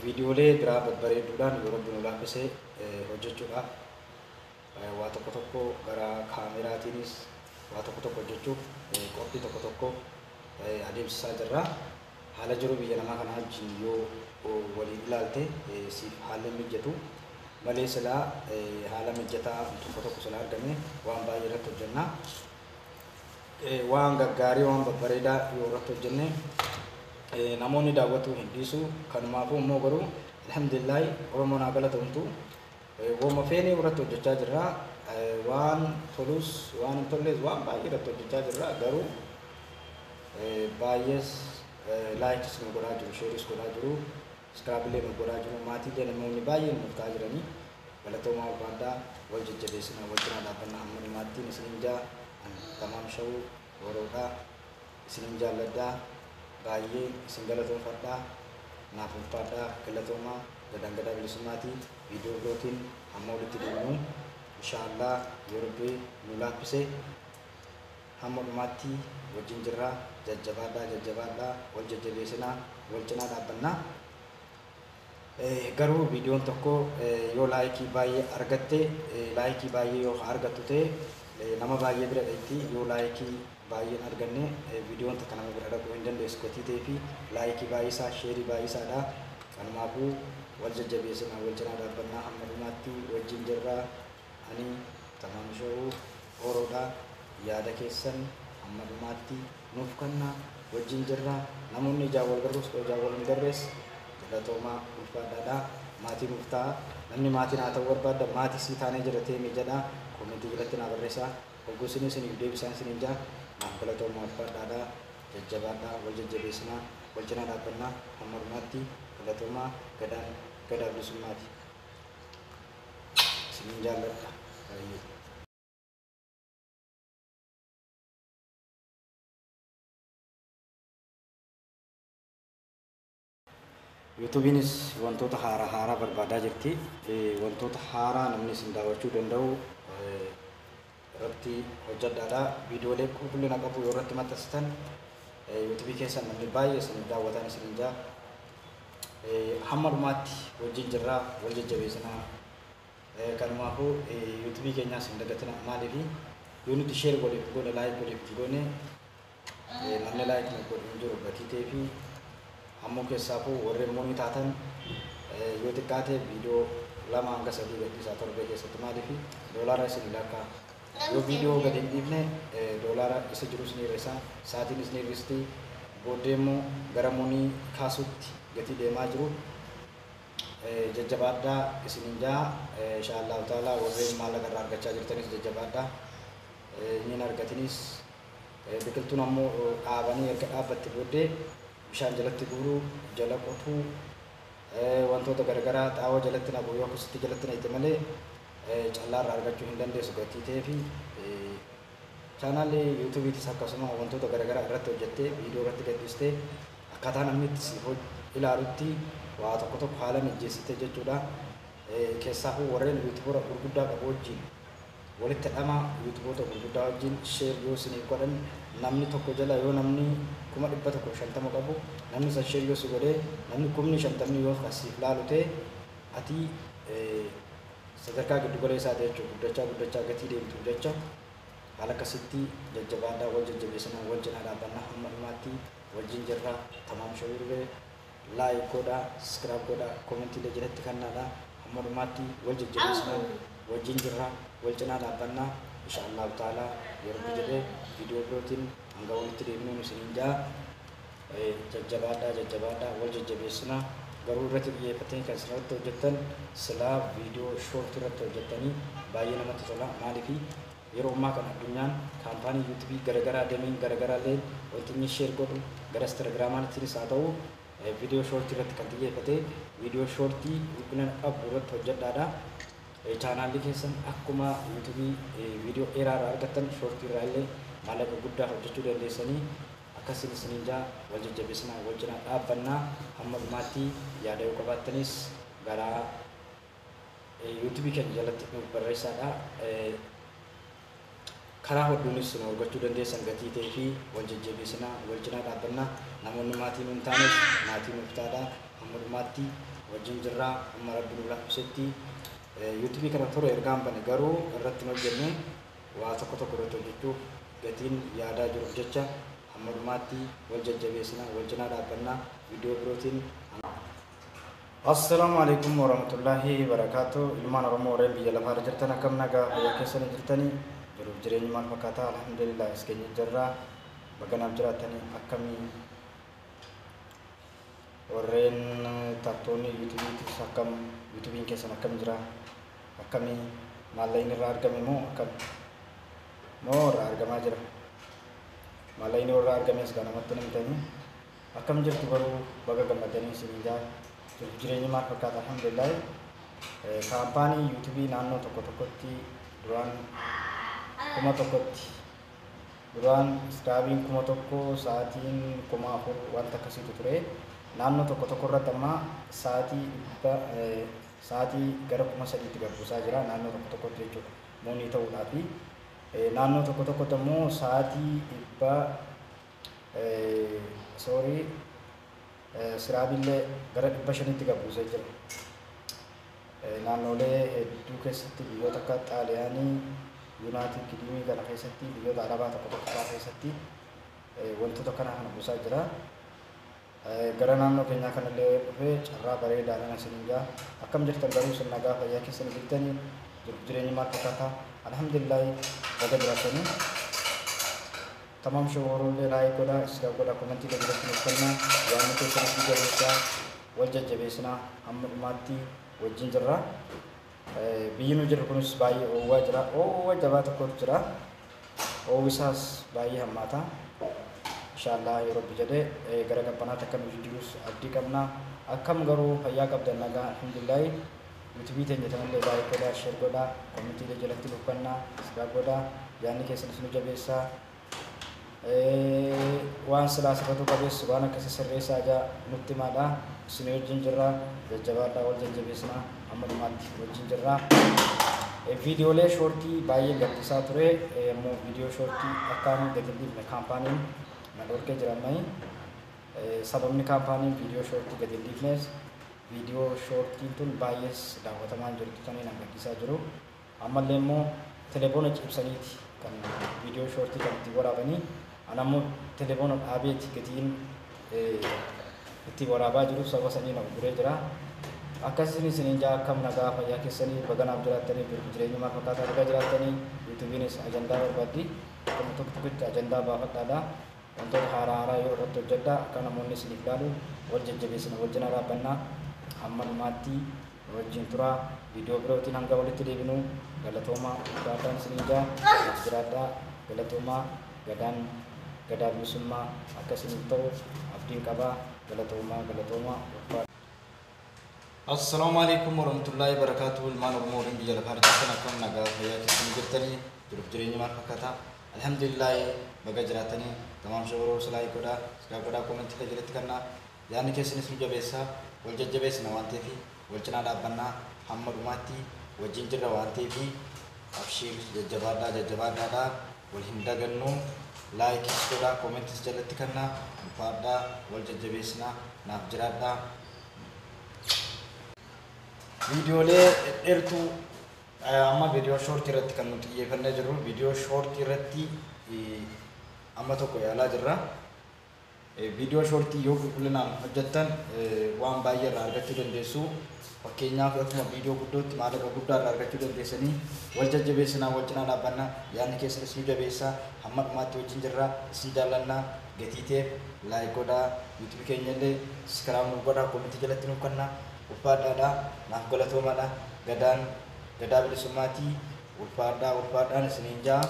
viidiyoolee biraa babbareeduudhaan yoo rabbi nu laaffise hojjechuudhaaf waa tokko gara kaameraatiinis waa tokko hojjechuuf qophii tokko adeemsisaa jirra. Haala jiru biyya namaa kana wajjin yoo waliin ilaalte siif haalli mijatu malee silaa haala mijataa tokko silaa argame waan baay'ee irratti hojjenna. Waan gaggaarii waan babbareedaa yoo irratti hojjenne namoonni daawwatu hin dhiisu. Kanumaafuu immoo garuu alhamdulillah Oromoon haa galatoomtu wooma feenii irratti hojjechaa jirra. Waan tolus waan hin tolles waan baay'ee irratti hojjechaa jirra. Garuu baay'ees laayikis nu godhaa jiru, sheeris godhaa jiru, subscribe nu godhaa jiru. Maatiilee namoonni baay'een nuuf ta'aa jiranii galatoomaa barbaaddaa. Wal jajjabeessina wal cinaa dhaabbanna. Hamma dhumaattiin isinin jaa tamaam shawuu woroodhaa isinin jaalladhaa. Baay'ee isin galatoomfadhaa. Naaf ulfaadhaa. Galatoomaa gadaa bilisummaatii viidiyoo birootiin hamma walitti deemnu inshaallah yoo rabbi nu laaffise hamma dhumaatti wajjin jirra. Jajjabaadhaa wal jajjabeessinaa wal cinaa dhaabbannaa. Garuu viidiyoon tokko yoo laayikii baay'ee argatte laayikii baay'ee yoo argattu ta'e nama baay'ee bira dhaqti. Yoo laayikii baay'een arganne viidiyoon takka nama bira dhaquu hin dandeessu gatii ta'ee fi laayikii baay'isaa sheerii baay'isaadha. Kanumaafuu wal jajjabeessinaa wal cinaa dhaabbannaa hamma dhumaatti wajjin jirra. Ani tamaam shawuu oroodhaa yaada keessan hamma dhumaatti nuuf kennaa wajjin jirra. Namoonni ijaa wal garruus ijaa wal hin garrees galatoomaa ulfaadhaadha. Maatii nuuf ta'a. Namni maatiin haa ta'uu barbaadda maatii sii taanee jira ta'ee jedhaa koomentii jalatti naa barreessaa. Hogguusin isiniif deebisaan isinin jaa naaf galatoomaa ulfaadhaadha. Jajjabaadhaa wal jajjabeessinaa wal cinaa dhaabbannaa hamma dhumaatti galatoomaa gadaa bilisummaati. Isinin jaalladha baay'ee. YouTube'inis wantoota haaraa barbaadaa jirti. Wantoota haaraa namni isin daawwachuu danda'u irratti hojjedhaadha. Viidiyoolee qulqullina qabu yoo irratti maxxansitan YouTube'ii keessan namni baay'ee isin daawwatan isin jaa hamma dhumaatti wajjin jirraa wal jajjabeessinaa. Kanumaafuu YouTube'ii keenyaas hin dagatina. Maaliif yoo nuti sheer godhe laayik godhe namni laayik nu godhu hin jiru gatii ta'ee fi ammoo keessaafuu warreen moonii taatan yoo xiqqaate viidiyoo 2 hanga 3 gadhiisaa torbee keessatti. Maaliif doolaara isin lakkaa yoo viidiyoo gadi hin dhiifne doolaara isa jirus ni hir'isaa sa'aatiinis ni hir'isti. Booddee immoo gara moonii kaasutti gatii deemaa jiru. Jajjabaadhaa isinin jaa inshaallah ta'ala. Warreen maallaqa irraa argachaa jirtanis jajjabaadhaa. Inni argatinis biqiltuun ammoo dhaabanii erga dhaabbatte booddee bishaan jalatti guuruu jala qotuu wantoota garagaraa xaawwa jalatti naquu yoo akkasitti jalatti naqite malee callaa irraa argachuu hin dandeessu gatii ta'ee fi chaanaalii yuutuubiitis akkasuma wantoota garagaraa irratti hojjettee viidiyoo irratti gadhiistee akkaataa namni itti siif ilaalutti waa tokko haala mijeessite jechuudha. Keessaafuu warreen yuutuubota gurguddaa qabu wajjin walitti hidhama yuutuubota gurguddaa wajjin sheer yoo isiniif godhan namni tokko jala yoo namni 150 qabu namni san sheer yoo si godhee namni 50 yoo asiif laalu ta'e ati sadarkaa giddu galeessaa ta'e jechuudha. Guddachaa gatii deemtu jecha haala akkasitti jajjabaadhaa wal jajjabeessinaa wal cinaa dhaabbannaa hamma dhumaatti wajjin jirra. Tamaam shawuu laayik godhaa subscribe godhaa koomentii jalatti kennaadhaa. Hamma dhumaatti wal jajjabeessinaa wajjin jirra wal cinaa dhaabbannaa inshaallah ta'ala. Yeroo jedhee viidiyoo birootiin hanga walitti deemnu isinin jaa jajjabaadhaa wal jajjabeessinaa. Garuu irratti xiyyeeffatanii kan irratti hojjettan silaa viidiyoo shoort irratti hojjettanii baay'ee namatti tola. Maaliif yeroo ammaa kana addunyaan kaampaanii yuutuubii garagaraa deemeen garagaraallee wanti inni sheer godhu gara instaagiraamaattis haa ta'u viidiyoo shoortii irratti kan xiyyeeffate viidiyoo shoortii qulqullina qabu irratti hojjedhaadha. Chaanaalii keessan akkuma yuutuubii viidiyoo dheeraa irraa argattan shoortii irraa illee maallaqa guddaa hojjechuu dandeessanii. Akkasiin isinin jaa wal jajjabeessinaa wal cinaa dhaabbannaa hamma dhumaatti. Yaada yoo qabaattanis gara yuutuubii keenya jalatti nuuf barreessaadha. Karaa hodduunis nu argachuu dandeessan gatii ta'ee fi wal jajjabeessinaa wal cinaa dhaabbannaa. Namoonni maatii nuun taanes maatii nuuf taadhaa hammadumaatti wajjin jirra amma rabbi nu lakkisetti YouTube kana turu ergaan bane garuu irratti hojjenne waa tokko irratti hojjechuuf gatiin yaadaa jiruuf jecha hammadumaatti wal jajjabeessina wal cinaa dhaabbannaa viidiyoo birootiin. Assalamu alaikum warahmatullahi wabarakatuh. Ilmaan Oromoo warreen biyya lafaa irra jirtan akkam nagaa fayyaa keessan jirtanii jiruuf jireenya maal fakkaataa alhamdulillah iskeenya jirra baganaaf jiraatanii akkamii warreen taptoonni yuutuubiitis akkam yuutuubiin keessan akkam jira akkamii maallaqiin irraa argame moo akkam moo irraa argamaa jira maallaqiin irraa argames ganamatti namtanii akkam jirtu garuu baga gammadanii isin jaa jireenya maal fakkaata alhamdulillah. Kaampaanii yuutuubii naannoo tokkotti duraan kuma tokkotti duraan iskaabiin kuma tokko sa'aatiin kuma afur wanta akkasiitu ture naannoo tokko irratti amma sa'aatii gara kuma sadiitti gabbuusaa jira naannoo tokkotti jechuudha moonii ta'uudhaafi naannoo tokkotti ammoo sa'aatii siraabiillee gara 500tti gabbuusee jira. Naannolee hedduu keessatti biyyoota akka Xaaliyaanii, Yuunaayitid Kingdom kana keessatti biyyoota Arabaa tokko keessatti wantoota kana buusaa jira. Gara naannoo keenyaa kanallee dhufee carraa bareedaadhaan isin jaa akkam jirtan garuu isin nagaa fayyaa keessan jirtanii jireenya maal fakkaataa alhamdulillah baga jiraatanii. Tamam shawaroollee laayik godhaa iska godhaa komentii gadiirratti nuuf kennaa yaadni keessanis ni jabeessaa wal jajjabeessinaa hamma dhumaatti wajjin jirra. Biyyi nu jirru kunis baay'ee oowwaa jira oowwaa jabaa tokkotu jira oowwisaas baay'ee hammaata inshaallah yoo rabbi jedhee gara gabbanaatti akka nuuf jirus abdii qabna akkam garuu fayyaa qabdan nagaa alhamdulillah. yuutuubii teenya tanallee laayik godhaa sheer godhaa komentii jalatti nuuf kennaa iska godhaa yaadni keessanis nu jabeessaa. Waan silaa sifatu qabees waan akkasi sirreessaa jaa nutti maadhaa isin wajjin jirra jajjabaadhaa wal jajjabeessinaa amma dhumaatti wajjin jirra. Viidiyoolee shoortii baay'ee gadhiisaa ture immoo viidiyoo shoortii akkaan gadi dhiifne kaampaaniin na dhorkee jiran sababni kaampaaniin viidiyoo shoortii gadi dhiifnes viidiyoo shoortiin tun baay'ees daawwatamaa jirtu taniin gadhiisaa jiru ammallee immoo telefoona cibsaniiti kan viidiyoo shoortii kan itti waraabanii anammoo telefoona dhaabeeti gatiin itti waraabaa jiru saba sanii na gurguree jira. Akkasiin isiniin jaa akkam nagaa fayyaa keessanii baganaaf jiraattanii jireenya maal fakkaataa argaa jiraattanii yuutuubiinis ajandaa barbaaddi akkuma tokkotti ajandaa baafadhaadha wantoota haaraa yoo irratti hojjedha akka namoonni isiniif ilaalu wal jajjabeessina wal jala dhaabbannaa hamma dhumaatti wajjin turaa viidiyoo birootiin hanga walitti deebinu galatoomaa gaadaan isiniin jaa jiraadhaa galatoomaa gadaa bilisummaa akkasiniif ta'u abdiin qabaa galatoomaa. Assalamu alaikum warahmatullahi wabarakatuh. Ilmaan Oromoo waliin biyya lafaa jirtan akkam nagaa fayyaa keessan jirtanii jiruuf jireenya maal fakkaataa alhamdulillah baga jiraatanii tamam shawaroo laayik godhaa iska godhaa komentii jalatti kennaa yaadni keessanis nu jabeessaa wal jajjabeessina waan ta'eef wal cinaa dhaabbannaa hamma dhumaatti wajjin jirra waan ta'eef abshiir jajjabaadhaa wal hin dagannu laayikis godhaa komentis jalatti kennaa ulfaadhaa wal jajjabeessinaa naaf jiraadhaa. Viidiyoolee dheertuu amma viidiyoo shoortii irratti kan nuti xiyyeeffannee jirru viidiyoo shoortii irratti amma tokko yaalaa jirra. Viidiyoo shoortii yoo qulqullinaan hojjettan waan baay'ee irraa argachuu dandeessu. Fakkeenyaaf akkuma viidiyoo guddootti maallaqa guddaa irraa argachuu dandeessanii wal jajjabeessinaa wal cinaa dhaabbannaa yaadni keessanis nu jabeessaa hamma dhumaatti wajjin jirra isin jaallannaa gatii ta'eef laayik godhaa yuutuubii keenya illee sabiskiraayib nu godhaa komentii jalatti nuuf kennaa ulfaadhaadhaa naaf galatoomaadhaa gadaa bilisummaatii ulfaadhaan isiniin jaa.